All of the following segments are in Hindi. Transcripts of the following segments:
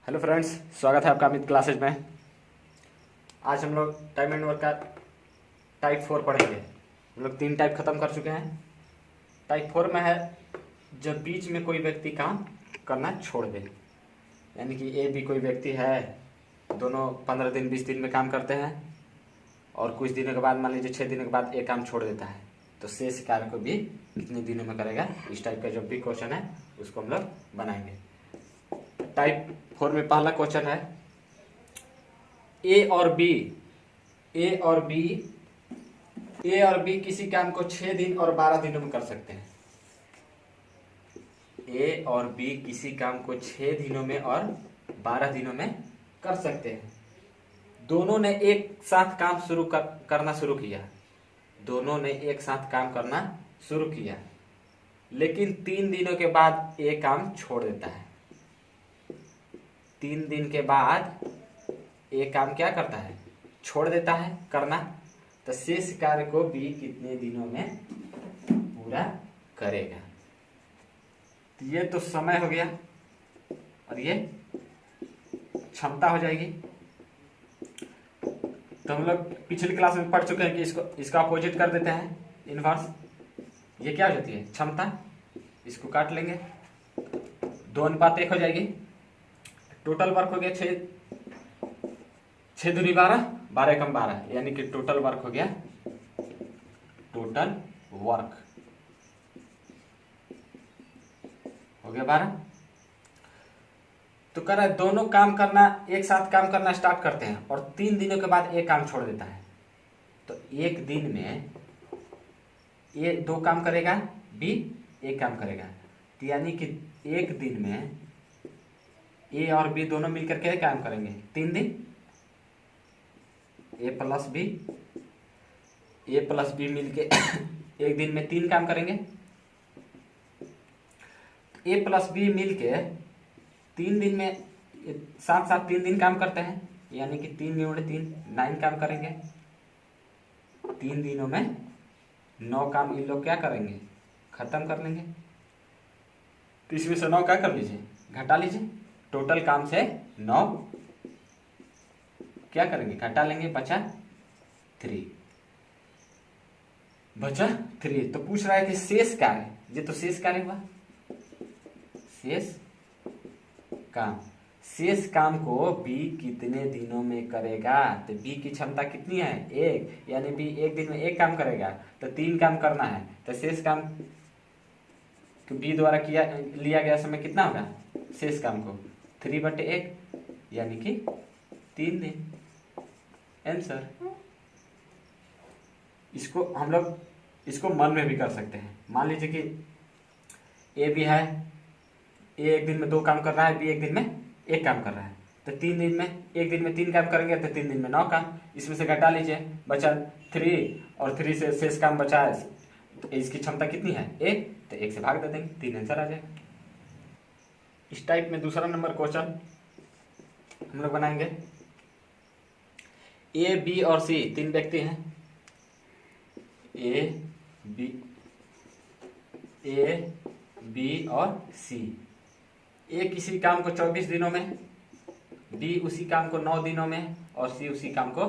हेलो फ्रेंड्स, स्वागत है आपका अमित क्लासेज में। आज हम लोग टाइम एंड वर्क का टाइप 4 पढ़ेंगे। हम लोग 3 टाइप खत्म कर चुके हैं। टाइप 4 में है जब बीच में कोई व्यक्ति काम करना छोड़ दे, यानी कि ए बी कोई व्यक्ति है, दोनों 15 दिन 20 दिन में काम करते हैं और कुछ दिनों के बाद मान लीजिए 6 दिनों के बाद ए काम छोड़ देता है, तो शेष कार्य को भी कितने दिनों में करेगा। इस टाइप का जब भी क्वेश्चन है उसको हम लोग बनाएंगे। टाइप 4 में पहला क्वेश्चन है ए और बी किसी काम को 6 दिन और 12 दिनों में कर सकते हैं। ए और बी किसी काम को 6 दिनों में और 12 दिनों में कर सकते हैं। दोनों ने एक साथ काम करना शुरू किया। दोनों ने एक साथ काम करना शुरू किया, लेकिन 3 दिनों के बाद ए काम छोड़ देता है। 3 दिन के बाद ये काम क्या करता है, छोड़ देता है करना। तो शेष कार्य को बी कितने दिनों में पूरा करेगा। तो ये तो समय हो गया और ये क्षमता हो जाएगी। तो हम लोग पिछली क्लास में पढ़ चुके हैं कि इसका अपोजिट कर देते हैं, इनवर्स। ये क्या हो जाती है, क्षमता। इसको काट लेंगे, 2:1 हो जाएगी। टोटल वर्क हो गया 6 दूनी 12, 12 एकम 12, यानी कि टोटल वर्क हो गया, टोटल वर्क हो गया 12। तो कह रहा है दोनों काम करना, एक साथ काम करना स्टार्ट करते हैं और 3 दिनों के बाद एक काम छोड़ देता है। तो एक दिन में ये 2 काम करेगा, बी 1 काम करेगा। तो यानी कि एक दिन में ए और बी दोनों मिलकर के काम करेंगे 3 दिन। ए प्लस बी मिलके एक दिन में 3 काम करेंगे। ए प्लस बी मिलके 3 दिन में साथ साथ 3 दिन काम करते हैं, यानी कि 3 × 3 9 काम करेंगे। 3 दिनों में 9 काम इन लोग क्या करेंगे, खत्म कर लेंगे। तो इसमें से 9 क्या कर लीजिए, घटा लीजिए। टोटल काम से 9 क्या करेंगे, घटा लेंगे, बचा 3। तो पूछ रहा है कि शेष कार्य, ये तो शेष कार्य हुआ, शेष काम को बी कितने दिनों में करेगा। तो बी की क्षमता कितनी है, 1, यानी बी एक दिन में 1 काम करेगा। तो 3 काम करना है, तो शेष काम तो बी द्वारा लिया गया समय कितना होगा, शेष काम को 3/1, यानी कि 3 दिन। आंसर। इसको हम लोग इसको मन में भी कर सकते हैं। मान लीजिए कि ए भी है, ए एक दिन में 2 काम कर रहा है, बी एक दिन में 1 काम कर रहा है। तो 3 दिन में, एक दिन में 3 काम करेंगे तो 3 दिन में 9 काम। इसमें से घटा लीजिए, बचा 3 और 3 से शेष काम बचा है। तो इसकी क्षमता कितनी है, 1, तो 1 से भाग दे देंगे, 3 आंसर आ जाएगा। इस टाइप में दूसरा नंबर क्वेश्चन हम लोग बनाएंगे। ए बी और सी 3 व्यक्ति हैं। ए बी और सी। ए किसी काम को 24 दिनों में, बी उसी काम को 9 दिनों में और सी उसी काम को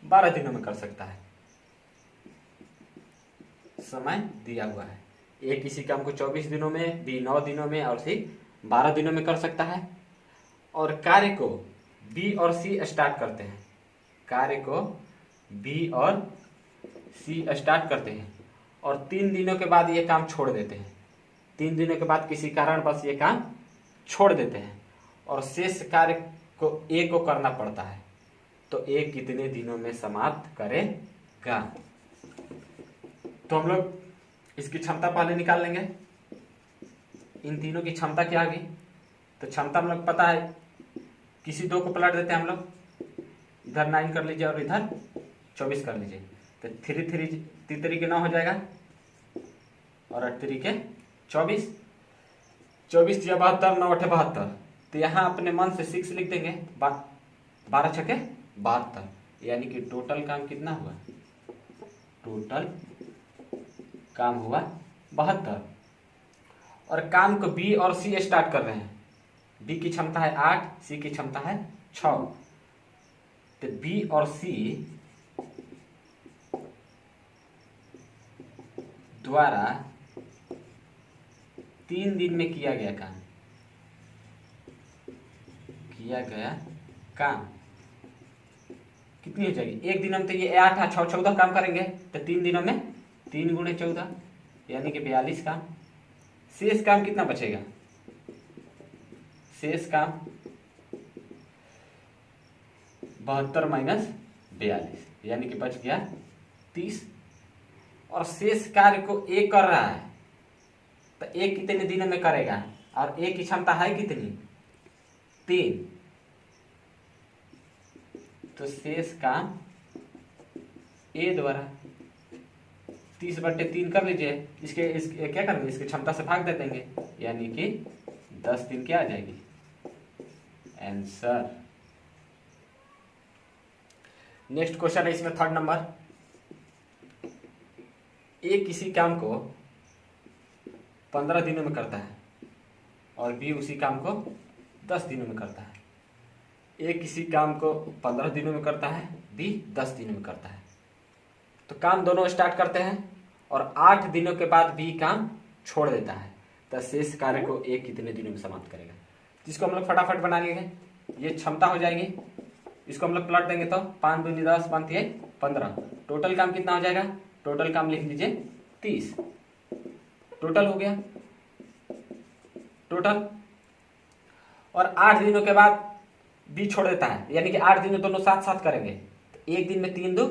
12 दिनों में कर सकता है। समय दिया हुआ है। ए किसी काम को 24 दिनों में, बी 9 दिनों में और सी 12 दिनों में कर सकता है। और कार्य को बी और सी स्टार्ट करते हैं। कार्य को बी और सी स्टार्ट करते हैं और 3 दिनों के बाद ये काम छोड़ देते हैं। 3 दिनों के बाद किसी कारण बस ये काम छोड़ देते हैं और शेष कार्य को ए को करना पड़ता है। तो ए कितने दिनों में समाप्त करेगा। तो हम लोग इसकी क्षमता पहले निकाल लेंगे। इन तीनों की क्षमता क्या होगी, तो क्षमता हम लोग पता है, किसी 2 को पलट देते हैं हम लोग। इधर 9 कर लीजिए और इधर 24 कर लीजिए। तो 3 3 के 9 हो जाएगा और 8 3 के 24, 24 या 72, 9 8 72। तो यहाँ अपने मन से 6 लिख देंगे, 12 6 72, यानी कि टोटल काम कितना हुआ, टोटल काम हुआ 72। और काम को बी और सी स्टार्ट कर रहे हैं। बी की क्षमता है 8, सी की क्षमता है 6। तो बी और सी द्वारा 3 दिन में किया गया काम कितनी हो जाएगी? एक दिन में तो ये 8 है, 14 काम करेंगे, तो 3 दिनों में 3 गुणे 14 यानी कि 42 काम। शेष काम कितना बचेगा? शेष काम 72 माइनस 42 यानी कि बच गया 30। और शेष कार्य को एक कर रहा है, तो एक कितने दिनों में करेगा? और एक की क्षमता है कितनी? 3। तो शेष काम ए द्वारा 30/3 कर लीजिए। इसके क्या करेंगे? इसकी क्षमता से भाग दे देंगे, यानी कि 10 दिन क्या आ जाएगी? आंसर। नेक्स्ट क्वेश्चन है इसमें 3rd नंबर। ए किसी काम को 15 दिनों में करता है और बी उसी काम को 10 दिनों में करता है। ए किसी काम को 15 दिनों में करता है, बी 10 दिनों में करता है। तो काम दोनों स्टार्ट करते हैं और 8 दिनों के बाद बी काम छोड़ देता है। तो शेष कार्य को ए कितने दिनों में समाप्त करेगा? जिसको हम लोग फटाफट बना लेंगे। ये क्षमता हो जाएगी, इसको हम लोग प्लट देंगे तो 5 दूनी 10, 5 तिये 15। टोटल काम कितना हो जाएगा? टोटल काम लिख लीजिए 30। टोटल हो गया टोटल। और 8 दिनों के बाद बी छोड़ देता है, यानी कि 8 दिनों दोनों साथ साथ करेंगे। तो एक दिन में 3 2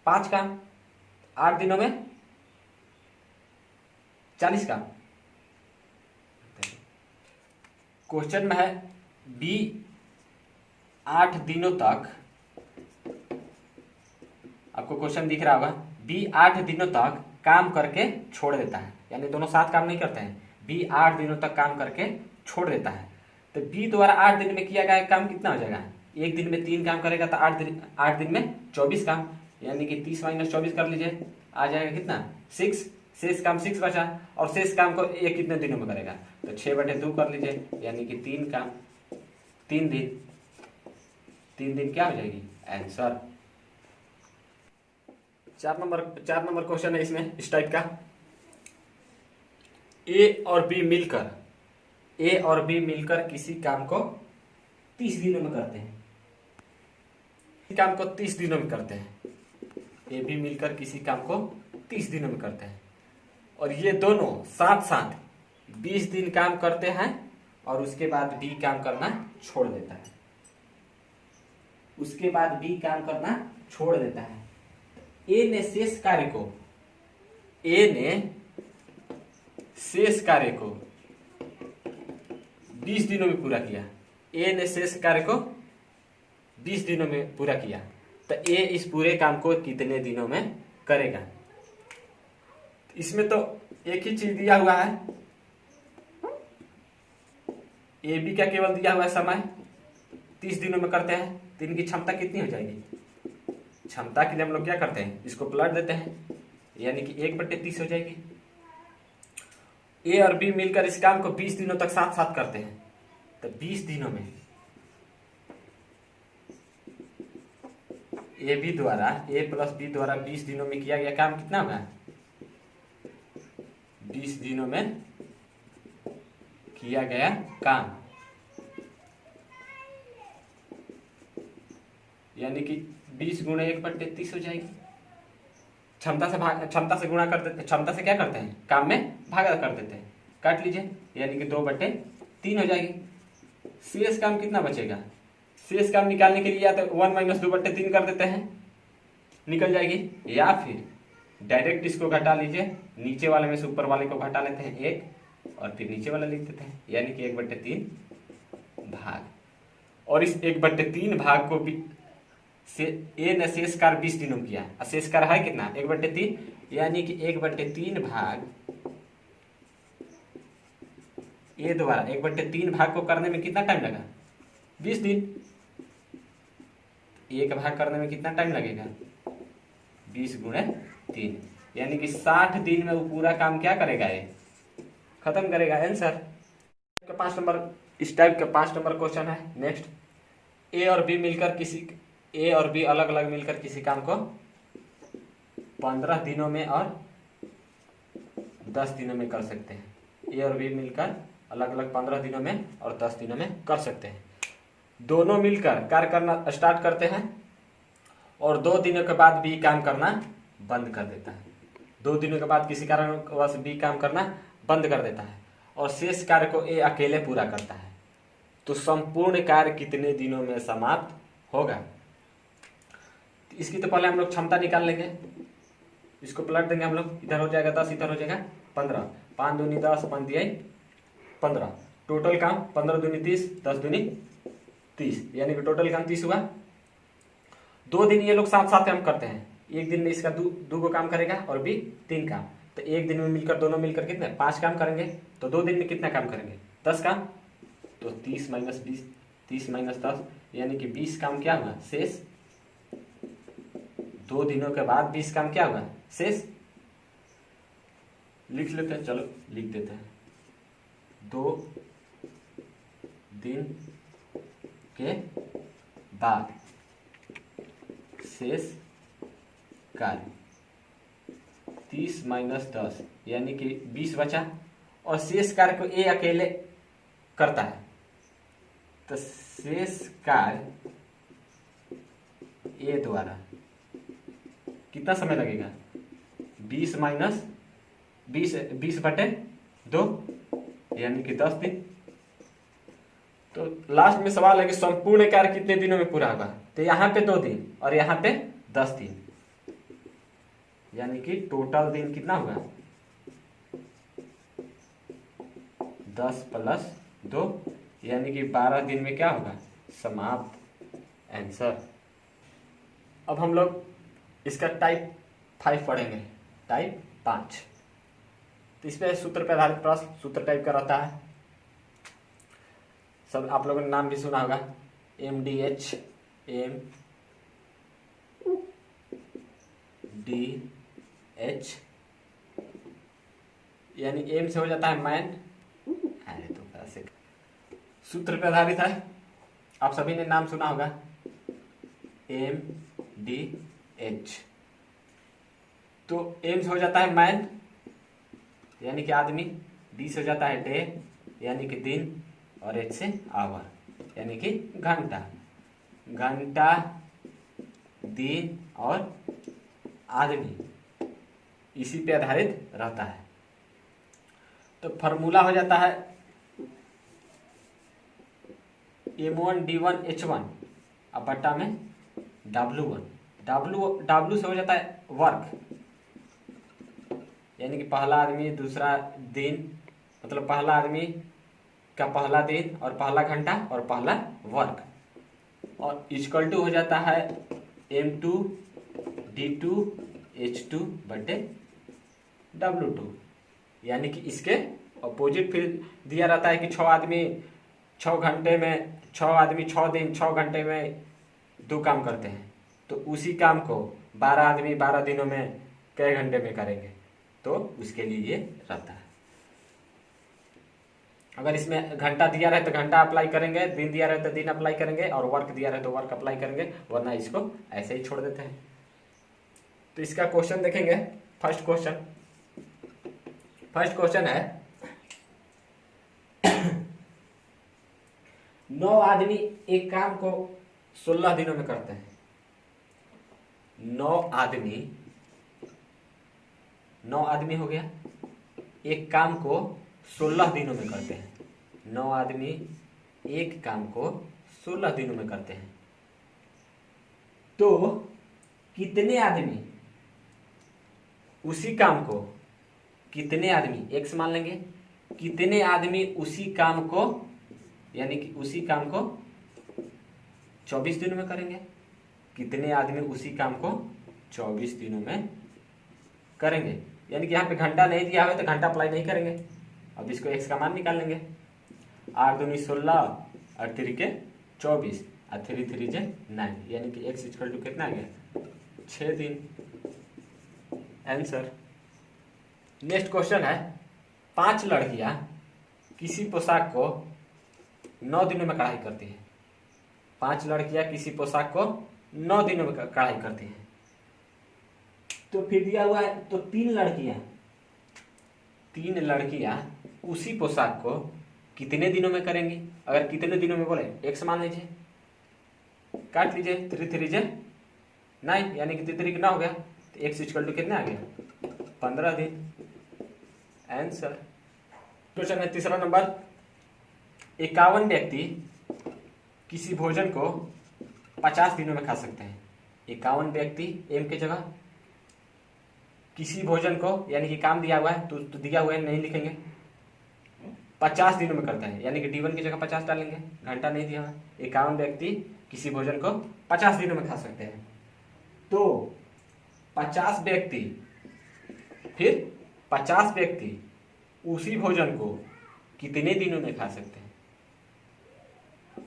5 काम, 8 दिनों में 40 काम। क्वेश्चन में है बी 8 दिनों तक, आपको क्वेश्चन दिख रहा होगा, बी 8 दिनों तक काम करके छोड़ देता है, यानी दोनों साथ काम नहीं करते हैं। बी 8 दिनों तक काम करके छोड़ देता है। तो बी द्वारा 8 दिन में किया गया काम कितना हो जाएगा? एक दिन में 3 काम करेगा तो 8 दिन में 24 काम, यानी कि 30 माइनस 24 कर लीजिए, आ जाएगा कितना? 6। शेष काम 6 बचा, और शेष काम को एक कितने दिनों में करेगा? तो 6/2 कर लीजिए, यानी कि 3 काम 3 दिन। 3 दिन क्या हो जाएगी? आंसर। 4 नंबर क्वेश्चन है इसमें इस टाइप का। ए और बी मिलकर किसी काम को 30 दिनों में करते हैं। काम को 30 दिनों में करते हैं। ए बी मिलकर किसी काम को 30 दिनों में करते हैं, और ये दोनों साथ साथ 20 दिन काम करते हैं, और उसके बाद बी काम करना छोड़ देता है। ए ने शेष कार्य को 20 दिनों में पूरा किया। ए ने शेष कार्य को 20 दिनों में पूरा किया, तो ए इस पूरे काम को कितने दिनों में करेगा? इसमें तो एक ही चीज दिया हुआ है, ए बी का केवल दिया हुआ है समय 30 दिनों में करते हैं। तो इनकी क्षमता कितनी हो जाएगी? क्षमता के लिए हम लोग क्या करते हैं? इसको प्लट देते हैं, यानी कि 1/30 हो जाएगी। ए और बी मिलकर इस काम को 20 दिनों तक साथ साथ करते हैं, तो 20 दिनों में ए प्लस बी द्वारा 20 दिनों में किया गया काम कितना होगा? 20 दिनों में किया गया काम, यानी कि 20 गुणे 1/30 हो जाएगी। क्षमता से गुणा कर देते, क्षमता से क्या करते हैं? काम में भागा कर देते हैं, काट लीजिए, यानी कि 2/3 हो जाएगी। शेष काम कितना बचेगा? शेष काम निकालने के लिए या तो 1 - 2/3 कर देते हैं, निकल जाएगी, या फिर डायरेक्ट इसको घटा लीजिए, नीचे वाले में से ऊपर वाले को घटा लेते हैं 1, और फिर नीचे वाला लिख देते हैं, यानी कि 1/3 भाग। और इस 1/3 भाग को भी ए ने शेष कार्य 20 दिनों में किया है, शेष कार्य है कितना? 1/3, यानी कि 1/3 भाग ए द्वारा 1/3 भाग को करने में कितना टाइम लगा? 20 दिन। एक भाग करने में कितना टाइम लगेगा? 20 गुणे 3, यानी कि 60 दिन में वो पूरा काम क्या करेगा? ये खत्म करेगा। आंसर। इस टाइप का 5 नंबर क्वेश्चन है। नेक्स्ट, ए और बी अलग अलग मिलकर किसी काम को 15 दिनों में और 10 दिनों में कर सकते हैं। ए और बी मिलकर अलग अलग 15 दिनों में और 10 दिनों में कर सकते हैं। दोनों मिलकर कार्य करना स्टार्ट करते हैं और 2 दिनों के बाद बी काम करना बंद कर देता है। 2 दिनों के बाद किसी कारणवश बी काम करना बंद कर देता है और शेष कार्य को ए अकेले पूरा करता है। तो संपूर्ण कार्य कितने दिनों में समाप्त होगा? इसकी तो पहले हम लोग क्षमता निकाल लेंगे। इसको पलट देंगे हम लोग, इधर हो जाएगा 10, इधर हो जाएगा 15, 5 दूनी 10, 5 दिया 15। टोटल काम 15 दूनी 30, 10 दूनी 30, यानी कि टोटल काम 30 हुआ। 2 दिन ये लोग साथ साथ हम करते हैं। एक दिन में इसका दो गो काम करेगा और बी 3 काम। तो एक दिन में मिलकर दोनों मिलकर कितने 5 काम करेंगे। तो 2 दिन में कितना काम करेंगे 10 काम। तो 30 माइनस 20, 30 माइनस 10, यानी कि 20 काम क्या हुआ शेष। 2 दिनों के बाद 20 काम क्या हुआ शेष। लिख लेते हैं, चलो लिख देते हैं। 2 दिन के बाद शेष कार्य 30 माइनस 10, यानी कि 20 बचा और शेष कार्य को ए अकेले करता है। तो शेष कार्य ए द्वारा कितना समय लगेगा 20 माइनस 20 बटे 2, यानी कि 10 दिन। तो लास्ट में सवाल है कि संपूर्ण कार्य कितने दिनों में पूरा होगा। तो यहाँ पे 2 दिन और यहाँ पे 10 दिन, यानी कि टोटल दिन कितना होगा 10 प्लस 2, यानी कि 12 दिन में क्या होगा समाप्त। आंसर। अब हम लोग इसका टाइप 5 पढ़ेंगे, टाइप 5। तो इसमें सूत्र पर आधारित प्रश्न सूत्र टाइप का रहता है। सब आप लोगों ने नाम भी सुना होगा, MDH, MDH, यानी एम से हो जाता है मैन। अरे तो ऐसे सूत्र पर आधारित है। आप सभी ने नाम सुना होगा MDH। तो एम से हो जाता है मैन, यानी कि आदमी। डी से हो जाता है डे, यानी कि दिन, और एच से आवर, यानी कि घंटा। घंटा, दिन और आदमी इसी पे आधारित रहता है। तो फॉर्मूला हो जाता है M1 D1 H1 अब बट्टा में W1। W से हो जाता है वर्क, यानी कि पहला आदमी दूसरा दिन, मतलब पहला आदमी का पहला दिन और पहला घंटा और पहला वर्क। और इक्वल टू हो जाता है M2 D2 H2 बटे W2, यानी कि इसके अपोजिट फिर दिया रहता है कि 6 आदमी 6 घंटे में 6 आदमी 6 दिन 6 घंटे में 2 काम करते हैं। तो उसी काम को 12 आदमी 12 दिनों में कई घंटे में करेंगे, तो उसके लिए ये रहता है। अगर इसमें घंटा दिया रहे तो घंटा अप्लाई करेंगे, दिन दिया रहे तो दिन अप्लाई करेंगे, और वर्क दिया रहे तो वर्क अप्लाई करेंगे, वरना इसको ऐसे ही छोड़ देते हैं। तो इसका क्वेश्चन देखेंगे। फर्स्ट क्वेश्चन है 9 आदमी एक काम को 16 दिनों में करते हैं। 9 आदमी हो गया, एक काम को 16 दिनों में करते हैं। 9 आदमी एक काम को 16 दिनों में करते हैं। तो कितने आदमी उसी काम को, कितने आदमी एक्स मान लेंगे, कितने आदमी उसी काम को, यानी कि उसी काम को 24 दिनों में करेंगे। कितने आदमी उसी काम को 24 दिनों में करेंगे, यानी कि यहाँ पे घंटा नहीं दिया हुआ तो घंटा अप्लाई नहीं करेंगे। अब इसको एक्स का मान निकाल लेंगे। 8 दूनी 16 और 3 के 24 और 3 3 जे 9, यानी कि एक्स इक्वल टू कितना आ गया 6 दिन। आंसर। नेक्स्ट क्वेश्चन है 5 लड़कियां किसी पोशाक को 9 दिनों में कढ़ाई करती है। 5 लड़कियां किसी पोशाक को 9 दिनों में कढ़ाई करती हैं। तो फिर दिया हुआ है तो 3 लड़कियां उसी पोशाक को कितने दिनों में करेंगी? अगर कितने दिनों में बोले एक्स मान लीजिए, काट लीजिए, 3 3 जे 9, यानी कि 3 3 9 हो गया, तो एक्स इक्वल टू कितना आ गया? 15 दिन। आंसर। क्वेश्चन है तीसरा नंबर, 51 व्यक्ति किसी भोजन को 50 दिनों में खा सकते हैं। 51 व्यक्ति, एम की जगह किसी भोजन को, यानी कि काम दिया हुआ है तो दिया हुआ है नहीं लिखेंगे, 50 दिनों में करता है, यानी कि D1 की जगह 50 डालेंगे, घंटा नहीं दिया हुआ। 51 व्यक्ति किसी भोजन को 50 दिनों में खा सकते हैं। तो 50 व्यक्ति, फिर 50 व्यक्ति उसी भोजन को कितने दिनों में खा सकते हैं?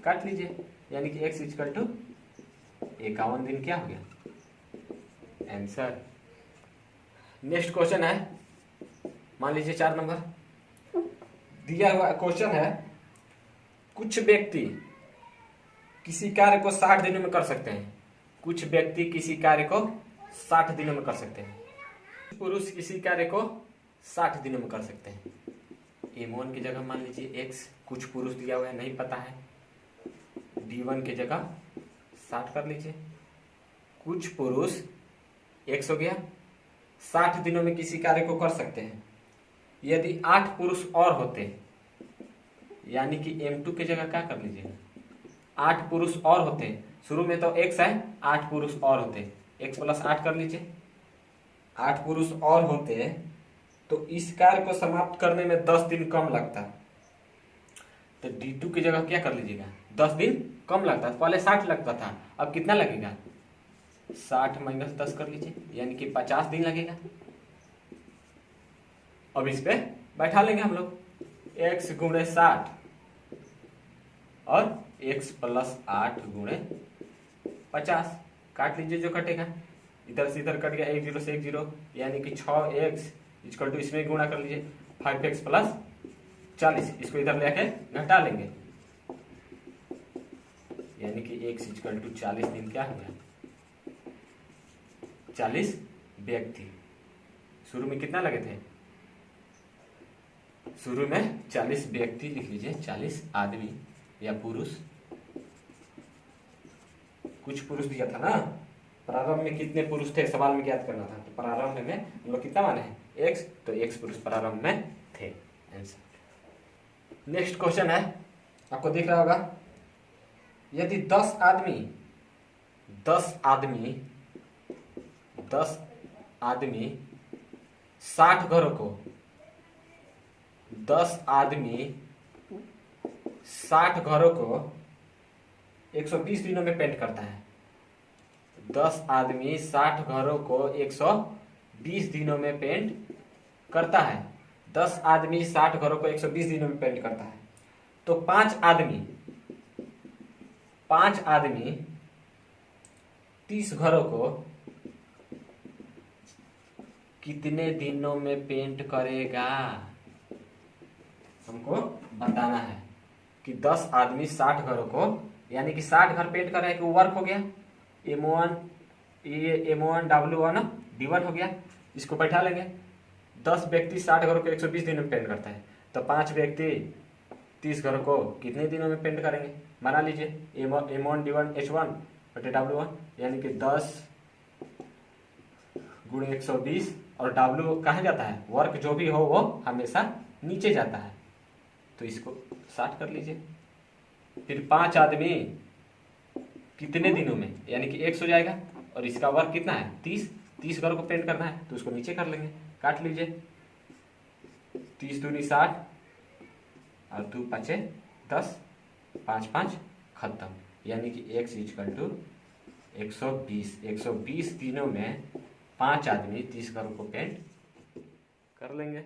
काट लीजिए, यानी कि x इक्वल टू 51 दिन क्या हो गया? आंसर। नेक्स्ट क्वेश्चन है, मान लीजिए 4 नंबर दिया हुआ क्वेश्चन है, कुछ व्यक्ति किसी कार्य को 60 दिनों में कर सकते हैं। कुछ व्यक्ति किसी कार्य को 60 दिनों में कर सकते हैं। पुरुष किसी कार्य को 60 दिनों में कर सकते हैं। M1 की जगह मान लीजिए x, कुछ पुरुष दिया हुआ है नहीं पता है, D1 की जगह 60 कर लीजिए। कुछ पुरुष x हो गया, 60 दिनों में किसी कार्य को कर सकते हैं। यदि 8 पुरुष और होते, यानी कि M2 की जगह क्या कर लीजिए, 8 पुरुष और होते, शुरू में तो x है, 8 पुरुष और होते, x प्लस 8 कर लीजिए। 8 पुरुष और होते तो इस कार्य को समाप्त करने में 10 दिन कम लगता, तो D2 की जगह क्या कर लीजिएगा, 10 दिन कम लगता। पहले 60 लगता था, अब कितना लगेगा? 60 माइनस 10 कर लीजिए, यानी कि 50 दिन लगेगा। अब इस पे बैठा लेंगे हम लोग, x गुणे 60 और x प्लस 8 गुणे 50, काट लीजिए जो कटेगा, इधर से इधर कट गया, 1 0 से 1 0, यानी कि 6x इक्वल टू इसमें गुणा कर लीजिए 5x प्लस 40, इसको इधर लेके घटा लेंगे, यानी कि x इक्वल टू 40 दिन क्या हो गया? 40 व्यक्ति। शुरू में कितना लगे थे? शुरू में 40 व्यक्ति लिख लीजिए, 40 आदमी या पुरुष। कुछ पुरुष दिया था ना, प्रारंभ में कितने पुरुष थे सवाल में याद करना था, तो प्रारंभ में हम लोग कितना माने हैं? x, तो x पुरुष प्रारंभ में थे। आंसर। नेक्स्ट क्वेश्चन है, आपको दिख रहा होगा, यदि 10 आदमी 60 घरों को 10 आदमी 60 घरों को 120 दिनों में पेंट करता है। 10 आदमी 60 घरों को 120 दिनों में पेंट करता है। 10 आदमी 60 घरों को 120 दिनों में पेंट करता है, तो 5 आदमी 30 घरों को कितने दिनों में पेंट करेगा? हमको बताना है कि 10 आदमी 60 घरों को, यानी कि 60 घर पेंट कर रहे हैं, कि वर्क हो गया, M1 W1 D1 हो गया, इसको बैठा लेंगे। 10 व्यक्ति 60 घरों को 120 दिनों में पेंट करता है, तो 5 व्यक्ति 30 घरों को कितने दिनों में पेंट करेंगे? बना लीजिए, M1 D1 H1 बटे W1, यानी कि 10 गुणे 120, और W कहाँ जाता है? वर्क जो भी हो वो हमेशा नीचे जाता है, तो इसको 60 कर लीजिए। फिर 5 आदमी कितने दिनों में, यानी कि 100 हो जाएगा, और इसका वर्क कितना है? 30 घर को पेंट करना है, तो उसको नीचे कर लेंगे, काट लीजिए। 30 दूनी 60 और 2 5 10, 5 5 खत्म, यानी कि x इक्वल टू 120 दिनों में 5 आदमी 30 घरों को पेंट कर लेंगे।